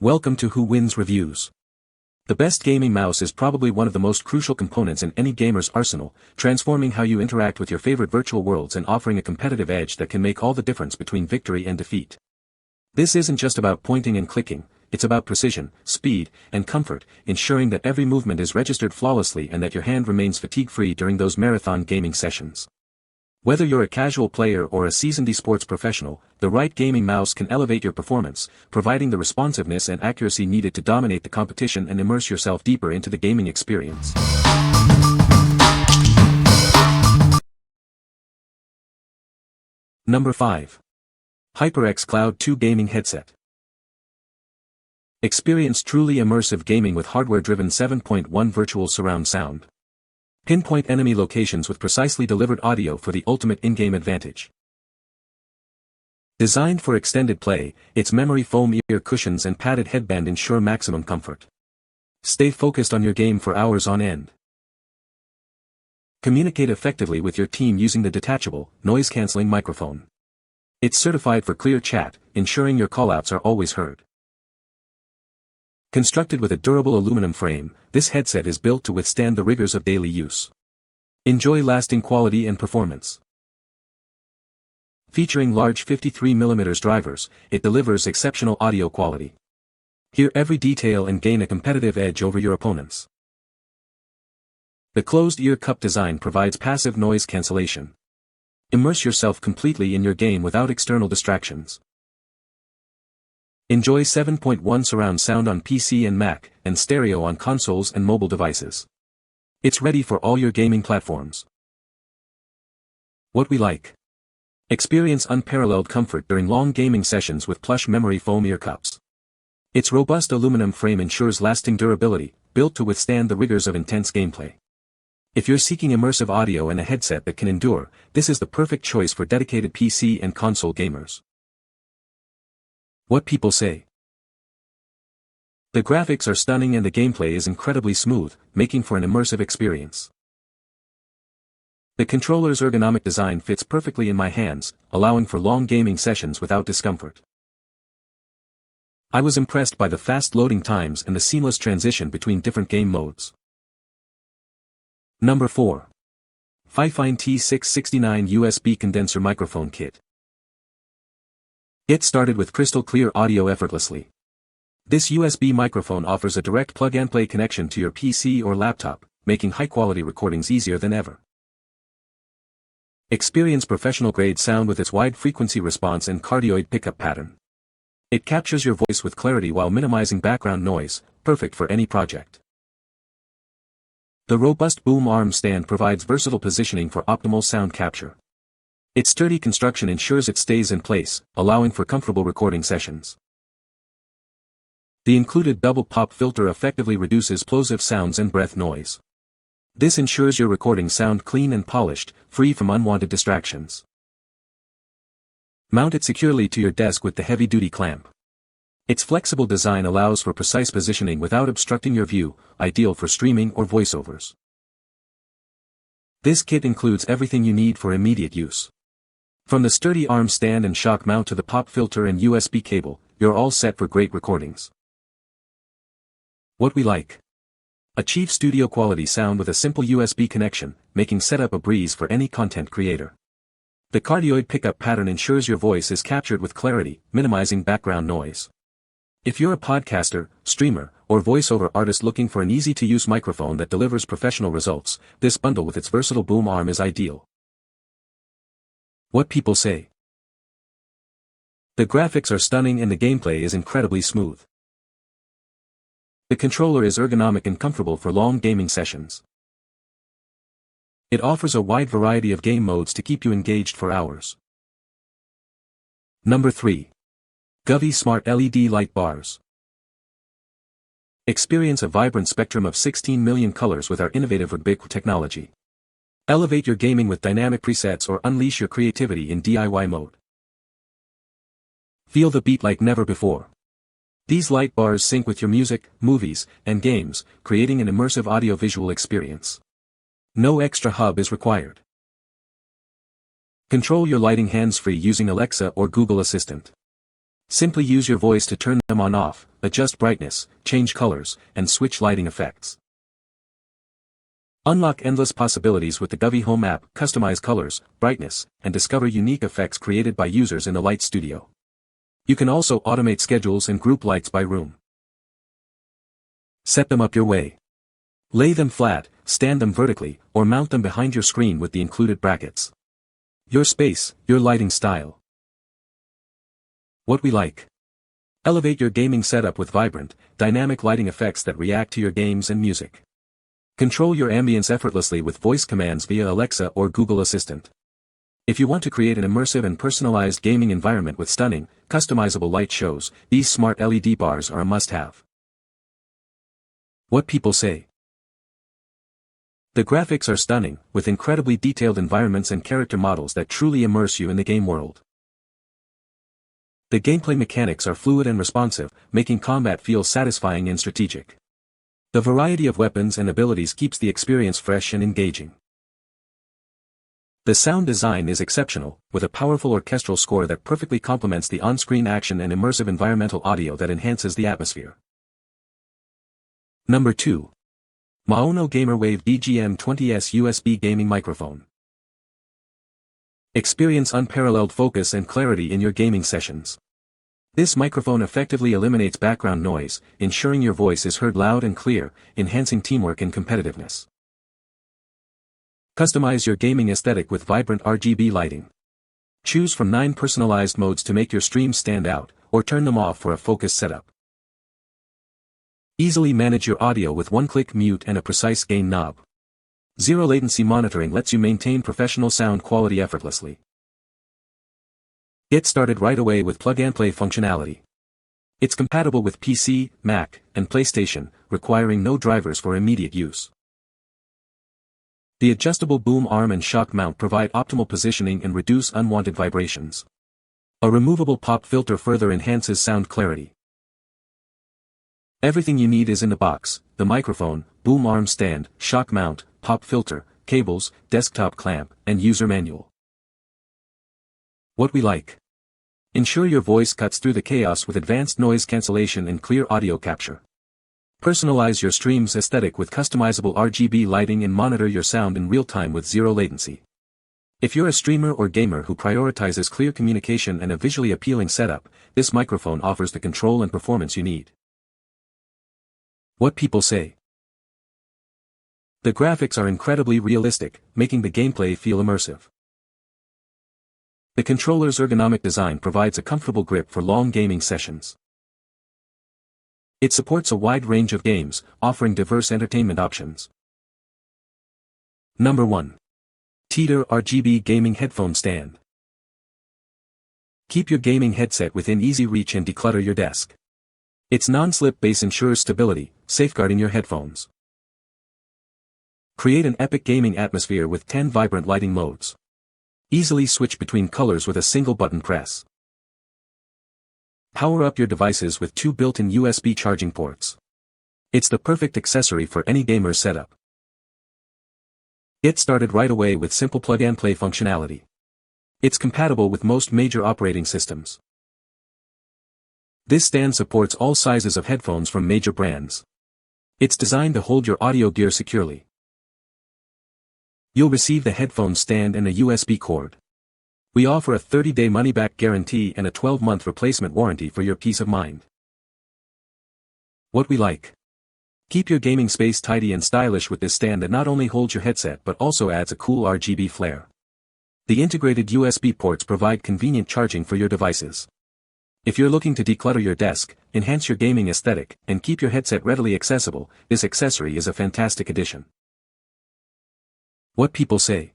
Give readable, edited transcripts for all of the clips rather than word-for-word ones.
Welcome to Who Wins Reviews. The best gaming mouse is probably one of the most crucial components in any gamer's arsenal, transforming how you interact with your favorite virtual worlds and offering a competitive edge that can make all the difference between victory and defeat. This isn't just about pointing and clicking, it's about precision, speed, and comfort, ensuring that every movement is registered flawlessly and that your hand remains fatigue-free during those marathon gaming sessions. Whether you're a casual player or a seasoned esports professional, the right gaming mouse can elevate your performance, providing the responsiveness and accuracy needed to dominate the competition and immerse yourself deeper into the gaming experience. Number 5. HyperX Cloud 2 Gaming Headset. Experience truly immersive gaming with hardware-driven 7.1 virtual surround sound. Pinpoint enemy locations with precisely delivered audio for the ultimate in-game advantage. Designed for extended play, its memory foam ear cushions and padded headband ensure maximum comfort. Stay focused on your game for hours on end. Communicate effectively with your team using the detachable, noise-canceling microphone. It's certified for clear chat, ensuring your callouts are always heard. Constructed with a durable aluminum frame, this headset is built to withstand the rigors of daily use. Enjoy lasting quality and performance. Featuring large 53mm drivers, it delivers exceptional audio quality. Hear every detail and gain a competitive edge over your opponents. The closed ear cup design provides passive noise cancellation. Immerse yourself completely in your game without external distractions. Enjoy 7.1 surround sound on PC and Mac, and stereo on consoles and mobile devices. It's ready for all your gaming platforms. What we like. Experience unparalleled comfort during long gaming sessions with plush memory foam ear cups. Its robust aluminum frame ensures lasting durability, built to withstand the rigors of intense gameplay. If you're seeking immersive audio and a headset that can endure, this is the perfect choice for dedicated PC and console gamers. What people say. The graphics are stunning and the gameplay is incredibly smooth, making for an immersive experience. The controller's ergonomic design fits perfectly in my hands, allowing for long gaming sessions without discomfort. I was impressed by the fast loading times and the seamless transition between different game modes. Number 4. FIFINE T669 USB Condenser Microphone Kit. Get started with crystal clear audio effortlessly. This USB microphone offers a direct plug-and-play connection to your PC or laptop, making high-quality recordings easier than ever. Experience professional-grade sound with its wide frequency response and cardioid pickup pattern. It captures your voice with clarity while minimizing background noise, perfect for any project. The robust boom arm stand provides versatile positioning for optimal sound capture. Its sturdy construction ensures it stays in place, allowing for comfortable recording sessions. The included double pop filter effectively reduces plosive sounds and breath noise. This ensures your recordings sound clean and polished, free from unwanted distractions. Mount it securely to your desk with the heavy-duty clamp. Its flexible design allows for precise positioning without obstructing your view, ideal for streaming or voiceovers. This kit includes everything you need for immediate use. From the sturdy arm stand and shock mount to the pop filter and USB cable, you're all set for great recordings. What we like. Achieve studio quality sound with a simple USB connection, making setup a breeze for any content creator. The cardioid pickup pattern ensures your voice is captured with clarity, minimizing background noise. If you're a podcaster, streamer, or voiceover artist looking for an easy-to-use microphone that delivers professional results, this bundle with its versatile boom arm is ideal. What people say. The graphics are stunning and the gameplay is incredibly smooth. The controller is ergonomic and comfortable for long gaming sessions. It offers a wide variety of game modes to keep you engaged for hours. Number 3. Govee Smart LED Light Bars. Experience a vibrant spectrum of 16 million colors with our innovative Ubiquity technology. Elevate your gaming with dynamic presets or unleash your creativity in DIY mode. Feel the beat like never before. These light bars sync with your music, movies, and games, creating an immersive audio-visual experience. No extra hub is required. Control your lighting hands-free using Alexa or Google Assistant. Simply use your voice to turn them on off, adjust brightness, change colors, and switch lighting effects. Unlock endless possibilities with the Govee Home app, customize colors, brightness, and discover unique effects created by users in the Light Studio. You can also automate schedules and group lights by room. Set them up your way. Lay them flat, stand them vertically, or mount them behind your screen with the included brackets. Your space, your lighting style. What we like. Elevate your gaming setup with vibrant, dynamic lighting effects that react to your games and music. Control your ambience effortlessly with voice commands via Alexa or Google Assistant. If you want to create an immersive and personalized gaming environment with stunning, customizable light shows, these smart LED bars are a must-have. What people say. The graphics are stunning, with incredibly detailed environments and character models that truly immerse you in the game world. The gameplay mechanics are fluid and responsive, making combat feel satisfying and strategic. The variety of weapons and abilities keeps the experience fresh and engaging. The sound design is exceptional, with a powerful orchestral score that perfectly complements the on-screen action and immersive environmental audio that enhances the atmosphere. Number 2. MAONO GamerWave DGM20S USB Gaming Microphone. Experience unparalleled focus and clarity in your gaming sessions. This microphone effectively eliminates background noise, ensuring your voice is heard loud and clear, enhancing teamwork and competitiveness. Customize your gaming aesthetic with vibrant RGB lighting. Choose from 9 personalized modes to make your streams stand out, or turn them off for a focused setup. Easily manage your audio with one-click mute and a precise gain knob. Zero latency monitoring lets you maintain professional sound quality effortlessly. Get started right away with plug-and-play functionality. It's compatible with PC, Mac, and PlayStation, requiring no drivers for immediate use. The adjustable boom arm and shock mount provide optimal positioning and reduce unwanted vibrations. A removable pop filter further enhances sound clarity. Everything you need is in the box: the microphone, boom arm stand, shock mount, pop filter, cables, desktop clamp, and user manual. What we like. Ensure your voice cuts through the chaos with advanced noise cancellation and clear audio capture. Personalize your stream's aesthetic with customizable RGB lighting and monitor your sound in real time with zero latency. If you're a streamer or gamer who prioritizes clear communication and a visually appealing setup, this microphone offers the control and performance you need. What people say. The graphics are incredibly realistic, making the gameplay feel immersive. The controller's ergonomic design provides a comfortable grip for long gaming sessions. It supports a wide range of games, offering diverse entertainment options. Number 1. TEEDOR RGB Gaming Headphone Stand. Keep your gaming headset within easy reach and declutter your desk. Its non-slip base ensures stability, safeguarding your headphones. Create an epic gaming atmosphere with 10 vibrant lighting modes. Easily switch between colors with a single button press. Power up your devices with 2 built-in USB charging ports. It's the perfect accessory for any gamer setup. Get started right away with simple plug-and-play functionality. It's compatible with most major operating systems. This stand supports all sizes of headphones from major brands. It's designed to hold your audio gear securely. You'll receive the headphone stand and a USB cord. We offer a 30-day money-back guarantee and a 12-month replacement warranty for your peace of mind. What we like. Keep your gaming space tidy and stylish with this stand that not only holds your headset but also adds a cool RGB flair. The integrated USB ports provide convenient charging for your devices. If you're looking to declutter your desk, enhance your gaming aesthetic, and keep your headset readily accessible, this accessory is a fantastic addition. What people say.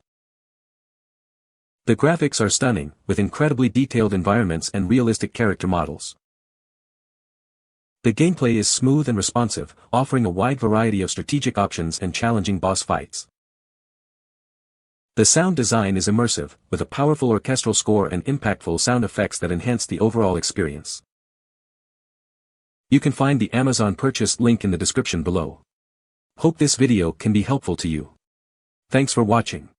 The graphics are stunning, with incredibly detailed environments and realistic character models. The gameplay is smooth and responsive, offering a wide variety of strategic options and challenging boss fights. The sound design is immersive, with a powerful orchestral score and impactful sound effects that enhance the overall experience. You can find the Amazon purchase link in the description below. Hope this video can be helpful to you. Thanks for watching.